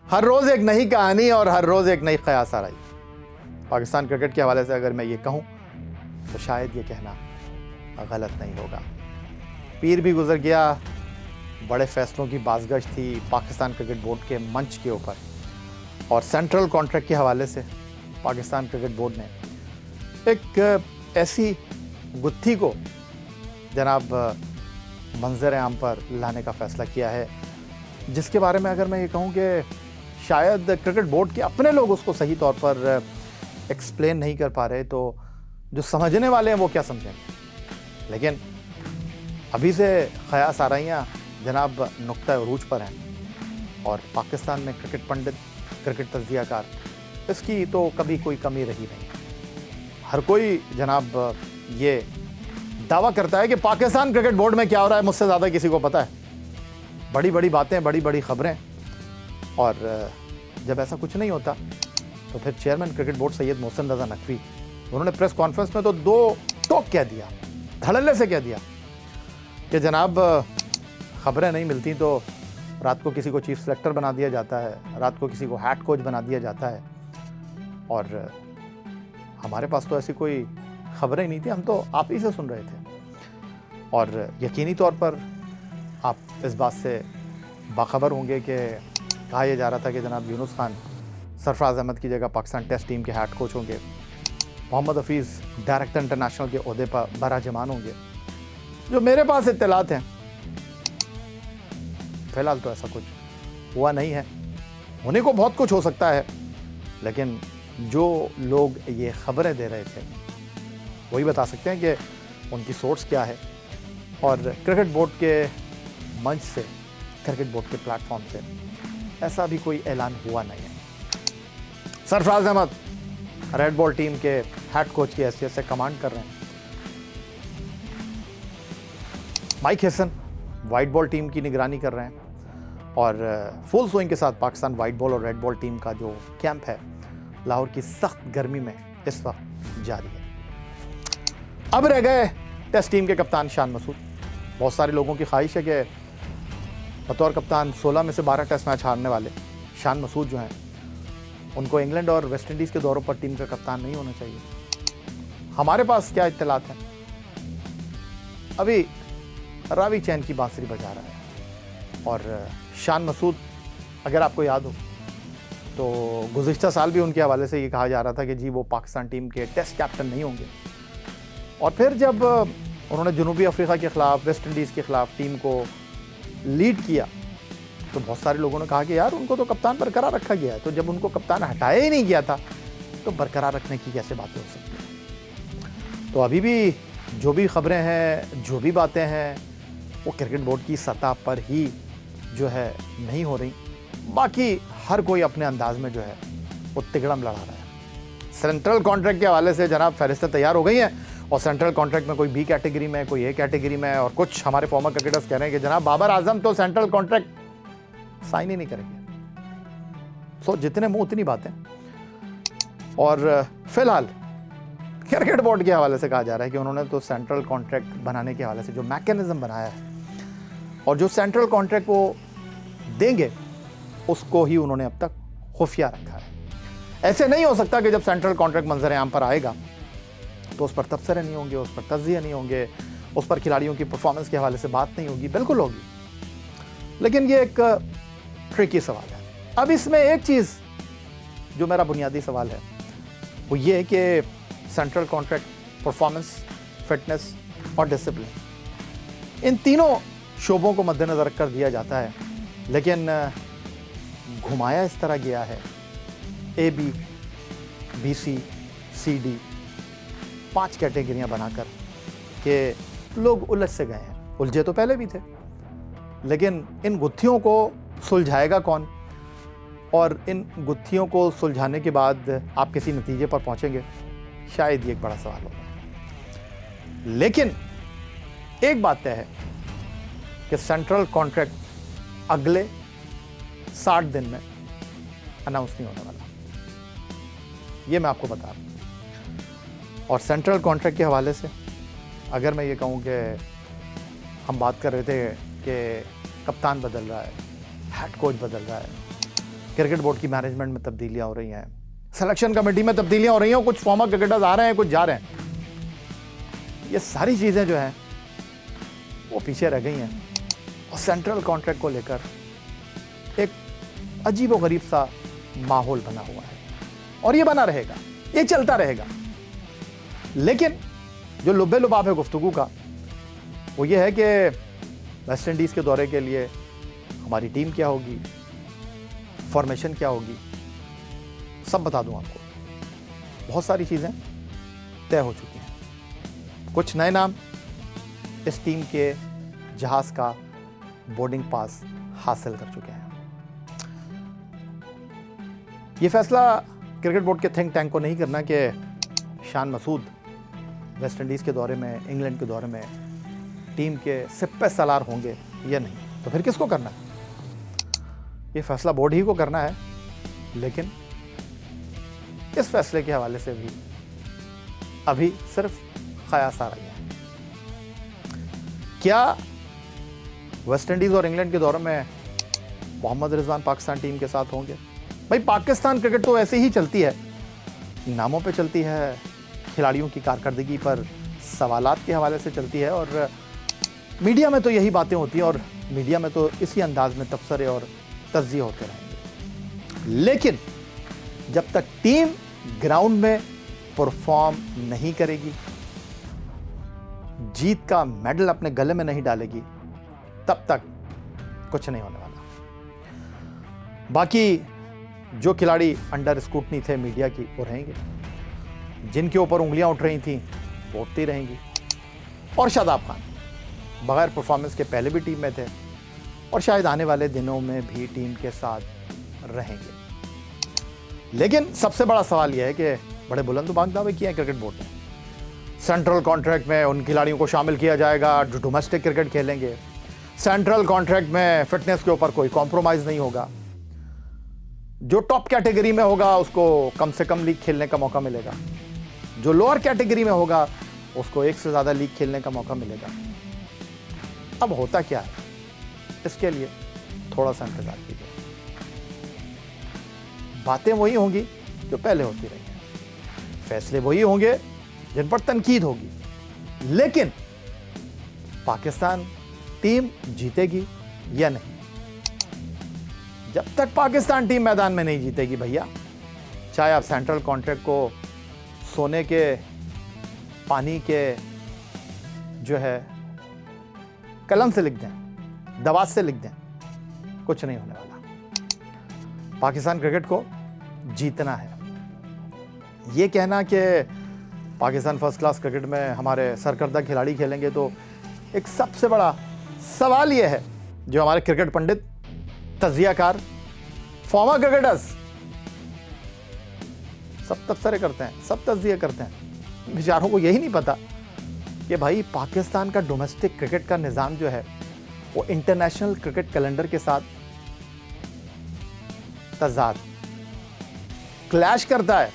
हर रोज़ एक नई कहानी और हर रोज़ एक नई क़यास आ रही। पाकिस्तान क्रिकेट के हवाले से अगर मैं ये कहूँ तो शायद ये कहना गलत नहीं होगा। पीर भी गुजर गया, बड़े फैसलों की बाज़गश्त थी पाकिस्तान क्रिकेट बोर्ड के मंच के ऊपर, और सेंट्रल कॉन्ट्रैक्ट के हवाले से पाकिस्तान क्रिकेट बोर्ड ने एक ऐसी गुत्थी को जनाब मंजर आम पर लाने का फ़ैसला किया है जिसके बारे में अगर मैं ये कहूँ कि शायद क्रिकेट बोर्ड के अपने लोग उसको सही तौर पर एक्सप्लेन नहीं कर पा रहे, तो जो समझने वाले हैं वो क्या समझेंगे। लेकिन अभी से क़यास आराइयाँ जनाब नुक्ता उरूज पर हैं और पाकिस्तान में क्रिकेट पंडित, क्रिकेट तज्ज़ियाकार, इसकी तो कभी कोई कमी रही नहीं। हर कोई जनाब ये दावा करता है कि पाकिस्तान क्रिकेट बोर्ड में क्या हो रहा है मुझसे ज़्यादा किसी को पता है। बड़ी बड़ी बातें, बड़ी बड़ी ख़बरें, और जब ऐसा कुछ नहीं होता तो फिर chairman cricket board Syed Mohsin Raza Naqvi, उन्होंने प्रेस कॉन्फ्रेंस में तो दो टोक कह दिया, धड़ल्ले से कह दिया कि जनाब ख़बरें नहीं मिलती तो रात को किसी को चीफ सेलेक्टर बना दिया जाता है, रात को किसी को हेड कोच बना दिया जाता है, और हमारे पास तो ऐसी कोई ख़बरें नहीं थी, हम तो आप ही से सुन रहे थे। और यकीनी तौर पर आप इस बात से बाखबर होंगे कि कहा यह जा रहा था कि जनाब यूनुस खान सरफराज अहमद की जगह पाकिस्तान टेस्ट टीम के हेड कोच होंगे, मोहम्मद हफीज़ डायरेक्टर इंटरनेशनल के ओहदे पर बराजमान होंगे। जो मेरे पास इत्तलात हैं, फ़िलहाल तो ऐसा कुछ हुआ नहीं है। होने को बहुत कुछ हो सकता है, लेकिन जो लोग ये ख़बरें दे रहे थे वही बता सकते हैं कि उनकी सोर्स क्या है। और क्रिकेट बोर्ड के मंच से, क्रिकेट बोर्ड के प्लेटफॉर्म से ऐसा भी कोई ऐलान हुआ नहीं है। Sarfaraz Ahmed red ball team के हेड कोच की हैसियत से कमांड कर रहे हैं। Mike Hesson white ball team की निगरानी कर रहे हैं, और फुल स्विंग के साथ पाकिस्तान वाइट बॉल और रेड बॉल टीम का जो कैंप है लाहौर की सख्त गर्मी में इस वक्त जारी है। अब रह गए टेस्ट टीम के कप्तान शान मसूद। बहुत सारे लोगों की ख्वाहिश है कि बतौर कप्तान 16 में से 12 टेस्ट मैच हारने वाले शान मसूद जो हैं, उनको इंग्लैंड और वेस्ट इंडीज़ के दौरों पर टीम का कप्तान नहीं होना चाहिए। हमारे पास क्या इत्तलात हैं, अभी रावी चैन की बांसुरी बजा रहा है, और शान मसूद अगर आपको याद हो तो गुज़िश्ता साल भी उनके हवाले से ये कहा जा रहा था कि जी वो पाकिस्तान टीम के टेस्ट कैप्टन नहीं होंगे। और फिर जब उन्होंने जनूबी अफ्रीका के ख़िलाफ़, वेस्ट इंडीज़ के ख़िलाफ़ टीम को लीड किया तो बहुत सारे लोगों ने कहा कि यार उनको तो कप्तान बरकरार रखा गया है, तो जब उनको कप्तान हटाया ही नहीं गया था तो बरकरार रखने की कैसे बातें हो सकती हैं। तो अभी भी जो भी ख़बरें हैं, जो भी बातें हैं, वो क्रिकेट बोर्ड की सतह पर ही जो है नहीं हो रही। बाकी हर कोई अपने अंदाज में जो है वो तिगड़म लड़ा रहा है। सेंट्रल कॉन्ट्रैक्ट के हवाले से जनाब फहरिस्तें तैयार हो गई हैं, और सेंट्रल कॉन्ट्रैक्ट में कोई बी कैटेगरी में, कोई ए कैटेगरी में, और कुछ हमारे फॉर्मर क्रिकेटर्स कह रहे हैं कि जनाब बाबर आजम तो सेंट्रल कॉन्ट्रैक्ट साइन ही नहीं करेंगे। सो जितने मुंह उतनी बातें। और फिलहाल क्रिकेट बोर्ड के हवाले से कहा जा रहा है कि उन्होंने तो सेंट्रल कॉन्ट्रैक्ट बनाने के हवाले से जो मैकेनिज्म बनाया है और जो सेंट्रल कॉन्ट्रैक्ट वो देंगे उसको ही उन्होंने अब तक खुफिया रखा है। ऐसे नहीं हो सकता कि जब सेंट्रल कॉन्ट्रैक्ट मंजर आम पर आएगा तो उस पर तबसरे नहीं होंगे, उस पर तज़्ज़िया नहीं होंगे, उस पर खिलाड़ियों की परफॉर्मेंस के हवाले से बात नहीं होगी। बिल्कुल होगी, लेकिन ये एक ट्रिकी सवाल है। अब इसमें एक चीज़ जो मेरा बुनियादी सवाल है वो ये है कि सेंट्रल कॉन्ट्रैक्ट, परफॉर्मेंस, फिटनेस और डिसिप्लिन, इन तीनों शोबों को मद्देनज़र रखकर दिया जाता है, लेकिन घुमाया इस तरह गया है A B, B C, C D, 5 कैटेगरियां बनाकर कि लोग उलझ से गए हैं। उलझे तो पहले भी थे, लेकिन इन गुत्थियों को सुलझाएगा कौन, और इन गुत्थियों को सुलझाने के बाद आप किसी नतीजे पर पहुंचेंगे, शायद ये एक बड़ा सवाल होगा। लेकिन एक बात तय है कि सेंट्रल कॉन्ट्रैक्ट अगले 60 दिन में अनाउंस नहीं होने वाला, ये मैं आपको बता रहा हूँ। और सेंट्रल कॉन्ट्रैक्ट के हवाले से अगर मैं ये कहूँ कि हम बात कर रहे थे कि कप्तान बदल रहा है, हेड कोच बदल रहा है, क्रिकेट बोर्ड की मैनेजमेंट में तब्दीलियां हो रही हैं, सिलेक्शन कमेटी में तब्दीलियां हो रही हैं, कुछ फॉर्मर क्रिकेटर्स आ रहे हैं, कुछ जा रहे हैं। ये सारी चीजें जो हैं वो पीछे रह गई हैं और सेंट्रल कॉन्ट्रैक्ट को लेकर एक अजीबोगरीब सा माहौल बना हुआ है और ये बना रहेगा, ये चलता रहेगा। लेकिन जो लुब्बे लुबाब है गुफ्तगू का वो ये है कि वेस्ट इंडीज के दौरे के लिए हमारी टीम क्या होगी, फॉर्मेशन क्या होगी, सब बता दूं आपको। बहुत सारी चीजें तय हो चुकी हैं। कुछ नए नाम इस टीम के जहाज का बोर्डिंग पास हासिल कर चुके हैं। यह फैसला क्रिकेट बोर्ड के थिंक टैंक को नहीं करना कि शान मसूद वेस्ट इंडीज के दौरे में, इंग्लैंड के दौरे में टीम के सिप्पे सलार होंगे या नहीं, तो फिर किसको करना है? ये फैसला बोर्ड ही को करना है। लेकिन इस फैसले के हवाले से भी अभी सिर्फ ख्यास आ रही है। क्या वेस्ट इंडीज और इंग्लैंड के दौरे में मोहम्मद रिजवान पाकिस्तान टीम के साथ होंगे? भाई पाकिस्तान क्रिकेट तो ऐसे ही चलती है, नामों पे चलती है, खिलाड़ियों की कारकर्दगी पर सवालात के हवाले से चलती है और मीडिया में तो यही बातें होती हैं और मीडिया में तो इसी अंदाज में तबसरे और तज्जिये होते रहेंगे। लेकिन जब तक टीम ग्राउंड में परफॉर्म नहीं करेगी, जीत का मेडल अपने गले में नहीं डालेगी, तब तक कुछ नहीं होने वाला। बाकी जो खिलाड़ी अंडर स्क्रूटनी थे मीडिया की वो रहेंगे, जिनके ऊपर उंगलियां उठ रही थीं वो उठती रहेंगी। और शादाब खान बगैर परफॉर्मेंस के पहले भी टीम में थे और शायद आने वाले दिनों में भी टीम के साथ रहेंगे। लेकिन सबसे बड़ा सवाल यह है कि बड़े बुलंद दावे किए हैं क्रिकेट बोर्ड ने। सेंट्रल कॉन्ट्रैक्ट में उन खिलाड़ियों को शामिल किया जाएगा जो डोमेस्टिक क्रिकेट खेलेंगे। सेंट्रल कॉन्ट्रैक्ट में फिटनेस के ऊपर कोई कॉम्प्रोमाइज नहीं होगा। जो टॉप कैटेगरी में होगा उसको कम से कम लीग खेलने का मौका मिलेगा, जो लोअर कैटेगरी में होगा उसको एक से ज्यादा लीग खेलने का मौका मिलेगा। अब होता क्या है, इसके लिए थोड़ा सा इंतजार कीजिए। बातें वही होंगी जो पहले होती रही हैं, फैसले वही होंगे जिन पर तनकीद होगी, लेकिन पाकिस्तान टीम जीतेगी या नहीं? जब तक पाकिस्तान टीम मैदान में नहीं जीतेगी भैया, चाहे आप सेंट्रल कॉन्ट्रैक्ट को सोने के पानी के जो है कलम से लिख दें, दवात से लिख दें, कुछ नहीं होने वाला। पाकिस्तान क्रिकेट को जीतना है। ये कहना कि पाकिस्तान फर्स्ट क्लास क्रिकेट में हमारे सरकर्दा खिलाड़ी खेलेंगे, तो एक सबसे बड़ा सवाल यह है जो हमारे क्रिकेट पंडित, तज्जियाकार, फॉर्मर क्रिकेटर्स सब तबसरे करते हैं, सब तज्जिया करते हैं। बेचारों को यही नहीं पता कि भाई पाकिस्तान का डोमेस्टिक क्रिकेट का निज़ाम जो है वो इंटरनेशनल क्रिकेट कैलेंडर के साथ तजाद क्लैश करता है।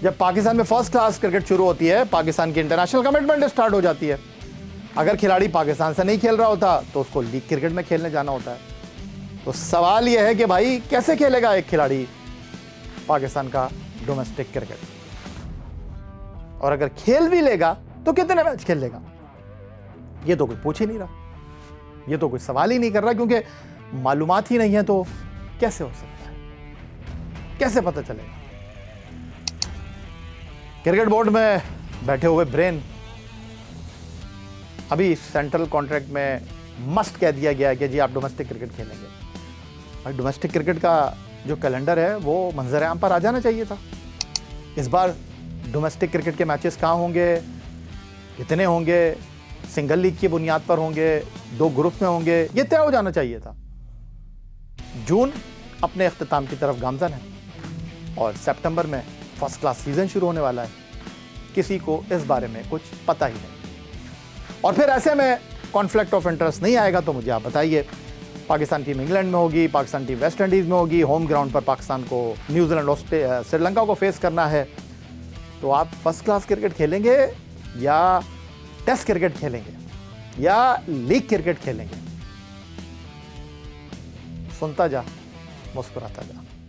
जब पाकिस्तान में फर्स्ट क्लास क्रिकेट शुरू होती है, पाकिस्तान की इंटरनेशनल कमिटमेंट स्टार्ट हो जाती है। अगर खिलाड़ी पाकिस्तान से नहीं खेल रहा होता तो उसको लीग क्रिकेट में खेलने जाना होता है। तो सवाल यह है कि भाई कैसे खेलेगा एक खिलाड़ी पाकिस्तान का डोमेस्टिक क्रिकेट, और अगर खेल भी लेगा तो कितने मैच खेल लेगा? ये तो कोई पूछ ही नहीं रहा, ये तो कोई सवाल ही नहीं कर रहा, क्योंकि मालूमात ही नहीं है। तो कैसे हो सकता है, कैसे पता चलेगा? क्रिकेट बोर्ड में बैठे हुए ब्रेन अभी सेंट्रल कॉन्ट्रैक्ट में मस्ट कह दिया गया है कि जी आप डोमेस्टिक क्रिकेट खेलेंगे। और डोमेस्टिक क्रिकेट का जो कैलेंडर है वो मंजर आम पर आ जाना चाहिए था। इस बार डोमेस्टिक क्रिकेट के मैचेस कहाँ होंगे, कितने होंगे, सिंगल लीग की बुनियाद पर होंगे, 2 ग्रुप में होंगे, ये तय हो जाना चाहिए था। जून अपने अख्तिताम की तरफ गामजन है और सितंबर में फर्स्ट क्लास सीजन शुरू होने वाला है। किसी को इस बारे में कुछ पता ही नहीं, और फिर ऐसे में कॉन्फ्लिक्ट ऑफ इंटरेस्ट नहीं आएगा तो मुझे आप बताइए, पाकिस्तान टीम इंग्लैंड में होगी, पाकिस्तान टीम वेस्ट इंडीज में होगी, होम ग्राउंड पर पाकिस्तान को न्यूजीलैंड, श्रीलंका को फेस करना है, तो आप फर्स्ट क्लास क्रिकेट खेलेंगे या टेस्ट क्रिकेट खेलेंगे या लीग क्रिकेट खेलेंगे? सुनता जा, मुस्कुराता जा।